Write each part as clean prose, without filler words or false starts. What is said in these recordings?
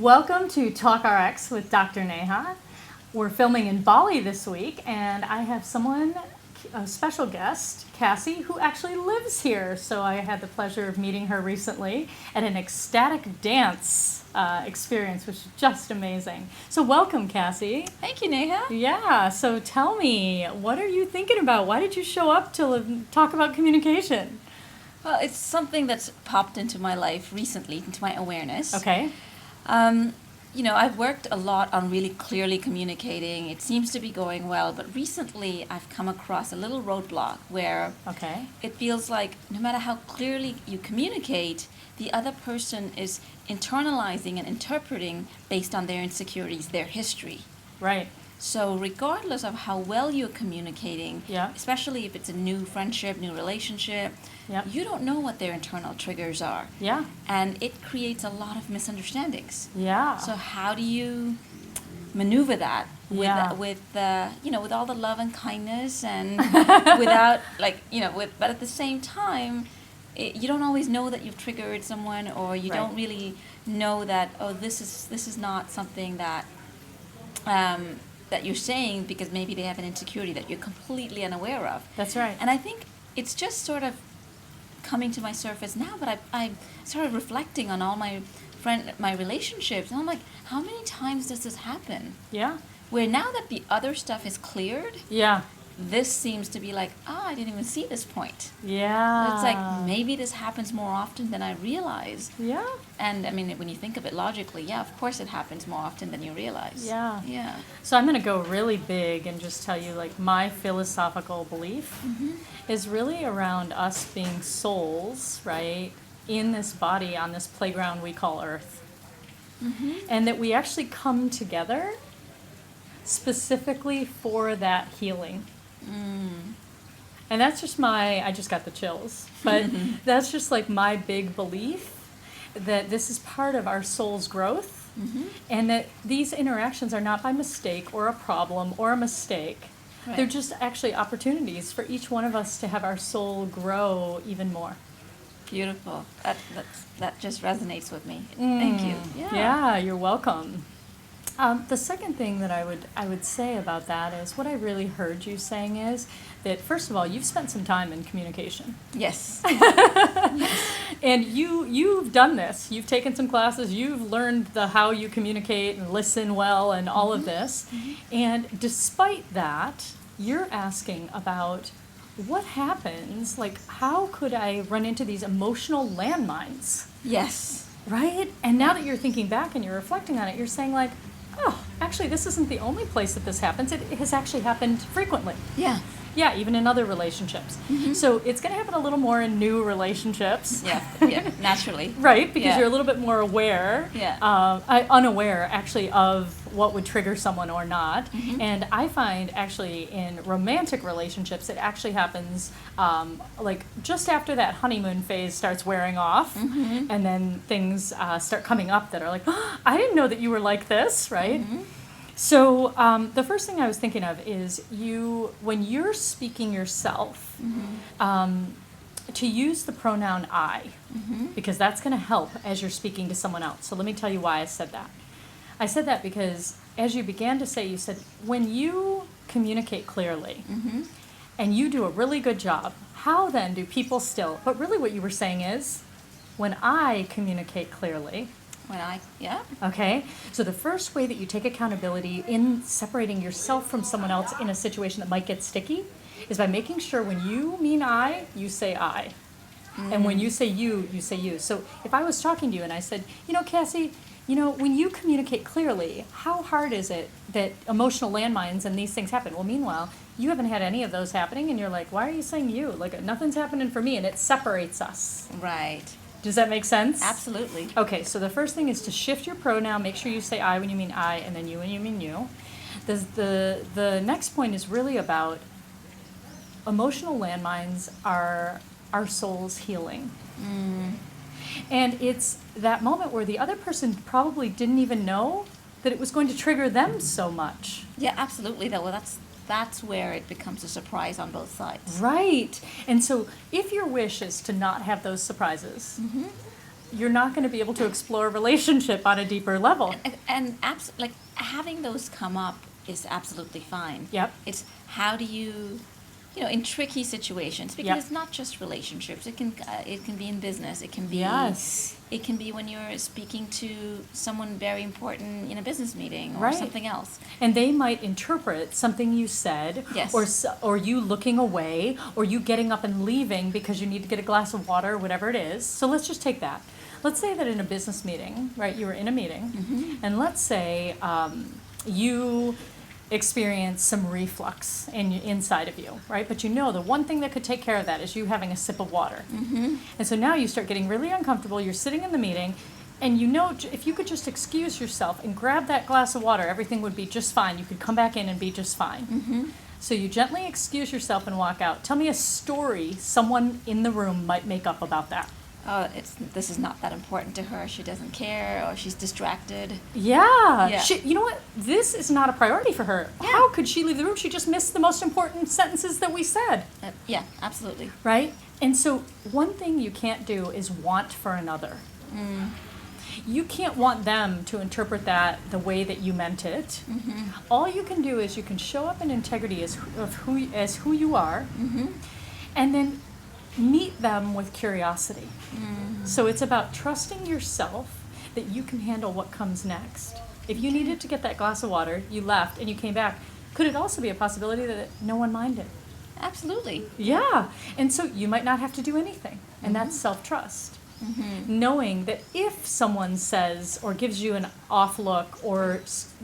Welcome to TalkRx with Dr. Neha. We're filming in Bali this week, and I have a special guest, Cassie, who actually lives here. So I had the pleasure of meeting her recently at an ecstatic dance experience, which is just amazing. So welcome, Cassie. Thank you, Neha. Yeah, so tell me, what are you thinking about? Why did you show up to talk about communication? Well, it's something that's popped into my life recently, into my awareness. Okay. I've worked a lot on really clearly communicating. It seems to be going well, but recently I've come across a little roadblock where it feels like no matter how clearly you communicate, the other person is internalizing and interpreting based on their insecurities, their history. Right. So regardless of how well you're communicating, Yeah. especially if it's a new friendship, new relationship, Yeah. you don't know what their internal triggers are. Yeah. And it creates a lot of misunderstandings. Yeah. So how do you maneuver that with all the love and kindness and without but at the same time, you don't always know that you've triggered someone, or you don't really know that, this is not something that that you're saying, because maybe they have an insecurity that you're completely unaware of. That's right. And I think it's just sort of coming to my surface now, but I started reflecting on all my relationships, and I'm like, how many times does this happen? Yeah. Where now that the other stuff is cleared, Yeah. this seems to be like, I didn't even see this point. Yeah. It's like, maybe this happens more often than I realize. Yeah. And I mean, when you think of it logically, yeah, of course it happens more often than you realize. Yeah. Yeah. So I'm going to go really big and just tell you, like, my philosophical belief is really around us being souls, right, in this body on this playground we call Earth. And that we actually come together specifically for that healing. And that's just I just got the chills, but that's just like my big belief that this is part of our soul's growth, and that these interactions are not by mistake or a problem or a mistake. Right. They're just actually opportunities for each one of us to have our soul grow even more. Beautiful. That just resonates with me. Thank you. Yeah, you're welcome. The second thing that I would say about that is, what I really heard you saying is that, first of all, you've spent some time in communication. Yes. And you've done this. You've taken some classes. You've learned how you communicate and listen well and all of this. And despite that, you're asking about what happens, like, how could I run into these emotional landmines? Yes. Right? And now that you're thinking back and you're reflecting on it, you're saying, like, oh, actually, this isn't the only place that this happens. It has actually happened frequently. Yeah. Yeah, even in other relationships. So it's going to happen a little more in new relationships. Yeah, naturally. Right, because you're a little bit more aware, unaware, actually, of what would trigger someone or not. And I find, actually, in romantic relationships, it actually happens like just after that honeymoon phase starts wearing off, and then things start coming up that are like, oh, I didn't know that you were like this, right? So the first thing I was thinking of is when you're speaking yourself, to use the pronoun I, because that's going to help as you're speaking to someone else. So let me tell you why I said that. I said that because as you began to say, you said, when you communicate clearly and you do a really good job, how then do people still, but really what you were saying is, when I communicate clearly, okay, so the first way that you take accountability in separating yourself from someone else in a situation that might get sticky is by making sure when you mean I, you say I. And when you say you say you. So if I was talking to you and I said, Cassie, when you communicate clearly, how hard is it that emotional landmines and these things happen? Well, meanwhile, you haven't had any of those happening, and you're like, why are you saying you? Like, nothing's happening for me, and it separates us. Right. Does that make sense? Absolutely. Okay, so the first thing is to shift your pronoun. Make sure you say I when you mean I, and then you when you mean you. The next point is really about emotional landmines are our soul's healing. And it's that moment where the other person probably didn't even know that it was going to trigger them so much. Yeah, absolutely. Well, that's where it becomes a surprise on both sides. Right. And so if your wish is to not have those surprises, you're not going to be able to explore a relationship on a deeper level. And like having those come up is absolutely fine. Yep. It's how do you, in tricky situations, because Yep. it's not just relationships. It can be in business. It can be Yes. It can be when you're speaking to someone very important in a business meeting or Right. something else. And they might interpret something you said, Yes. or you looking away, or you getting up and leaving because you need to get a glass of water, or whatever it is. So let's just take that. Let's say that in a business meeting, right? You were in a meeting, and let's say you experience some reflux inside of you, right? But the one thing that could take care of that is you having a sip of water. And so now you start getting really uncomfortable. You're sitting in the meeting, and if you could just excuse yourself and grab that glass of water, everything would be just fine. You could come back in and be just fine. So you gently excuse yourself and walk out. Tell me a story someone in the room might make up about that. Oh, this is not that important to her. She doesn't care, or she's distracted. Yeah. Yeah. You know what? This is not a priority for her. Yeah. How could she leave the room? She just missed the most important sentences that we said. Yeah, absolutely. Right? And so one thing you can't do is want for another. You can't want them to interpret that the way that you meant it. All you can do is you can show up in integrity as who you are, and then meet them with curiosity. So it's about trusting yourself that you can handle what comes next. If you needed to get that glass of water, you left and you came back, could it also be a possibility that no one minded? Absolutely. Yeah. And so you might not have to do anything. And that's self-trust. Knowing that if someone says or gives you an off look or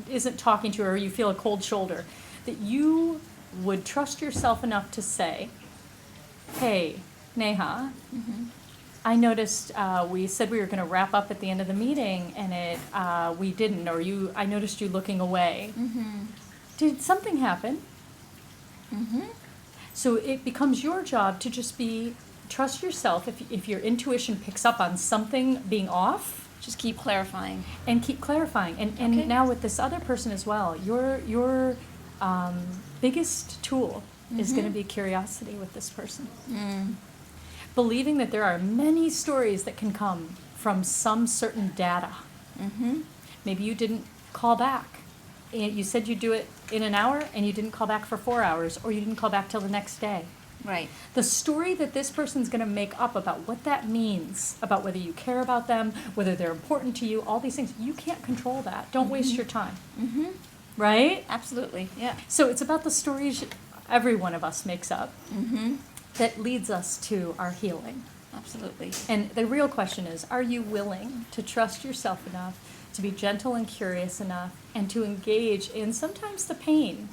isn't talking to you, or you feel a cold shoulder, that you would trust yourself enough to say, hey, Neha, I noticed we said we were going to wrap up at the end of the meeting, and we didn't, or I noticed you looking away. Did something happen? So it becomes your job to just trust yourself. If your intuition picks up on something being off, Just keep clarifying. and keep clarifying. And Okay. now with this other person as well, your biggest tool is going to be curiosity with this person. Believing that there are many stories that can come from some certain data. Maybe you didn't call back. And you said you'd do it in an hour, and you didn't call back for 4 hours, or you didn't call back till the next day. Right. The story that this person's going to make up about what that means, about whether you care about them, whether they're important to you, all these things, you can't control that. Don't waste your time. Right? Absolutely. Yeah. So it's about the stories every one of us makes up that leads us to our healing. Absolutely. And the real question is, are you willing to trust yourself enough to be gentle and curious enough and to engage in sometimes the pain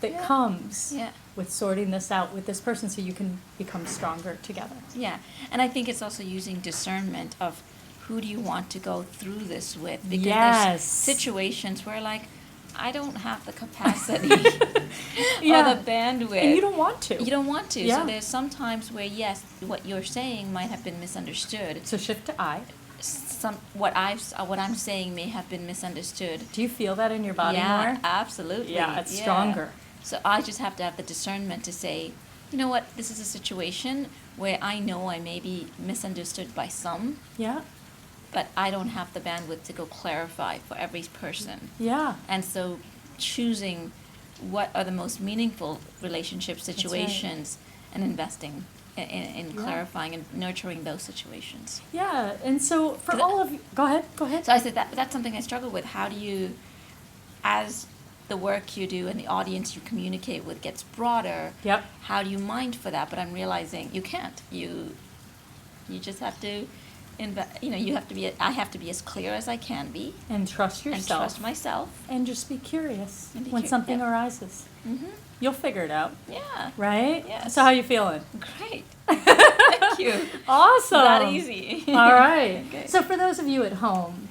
that comes Yeah. with sorting this out with this person so you can become stronger together? Yeah. And I think it's also using discernment of who do you want to go through this with. Because Yes. there's situations where, like, I don't have the capacity Yeah. or the bandwidth. And you don't want to. You don't want to. Yeah. So there's some times where, yes, what you're saying might have been misunderstood. So shift to I. What I'm saying may have been misunderstood. Do you feel that in your body Yeah, more? absolutely. Yeah, it's stronger. So I just have to have the discernment to say, you know what, this is a situation where I know I may be misunderstood by some, Yeah. but I don't have the bandwidth to go clarify for every person. Yeah. And so choosing what are the most meaningful relationship right. situations and investing in Yeah. clarifying and nurturing those situations. Yeah. And so for Does all of you, go ahead. So I said that's something I struggle with. How do you, as the work you do and the audience you communicate with gets broader, Yep. how do you mind for that? But I'm realizing you can't. You just have to, you have to be. I have to be as clear as I can be And trust yourself. and trust myself. And just be curious And be when something yep. arises. Mm-hmm. You'll figure it out, Yeah. right? Yes. So how you feeling? Great. Thank you. Awesome. That easy. All right. Okay. So for those of you at home,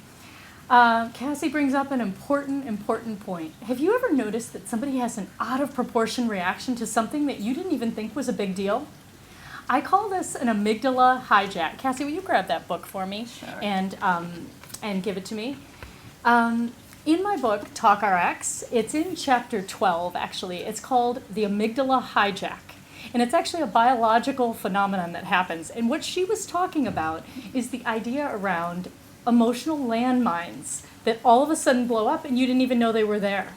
Cassie brings up an important point. Have you ever noticed that somebody has an out of proportion reaction to something that you didn't even think was a big deal? I call this an amygdala hijack. Cassie, will you grab that book for me? Sure. And give it to me? In my book, TalkRx, it's in chapter 12, actually. It's called The Amygdala Hijack. And it's actually a biological phenomenon that happens. And what she was talking about is the idea around emotional landmines that all of a sudden blow up and you didn't even know they were there.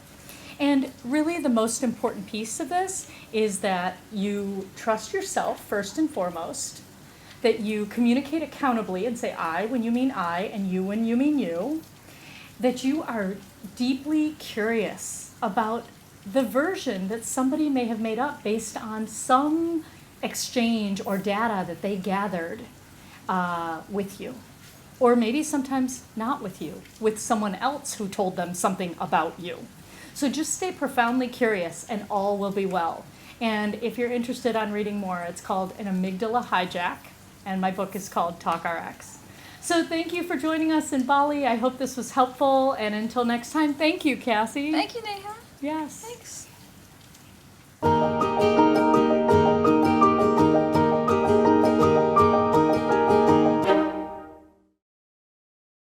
And really the most important piece of this is that you trust yourself first and foremost, that you communicate accountably and say I when you mean I and you when you mean you, that you are deeply curious about the version that somebody may have made up based on some exchange or data that they gathered with you. Or maybe sometimes not with you, with someone else who told them something about you. So just stay profoundly curious and all will be well. And if you're interested on reading more, it's called An Amygdala Hijack, and my book is called TalkRx. So thank you for joining us in Bali. I hope this was helpful, and until next time, thank you, Cassie. Thank you, Neha. Yes. Thanks.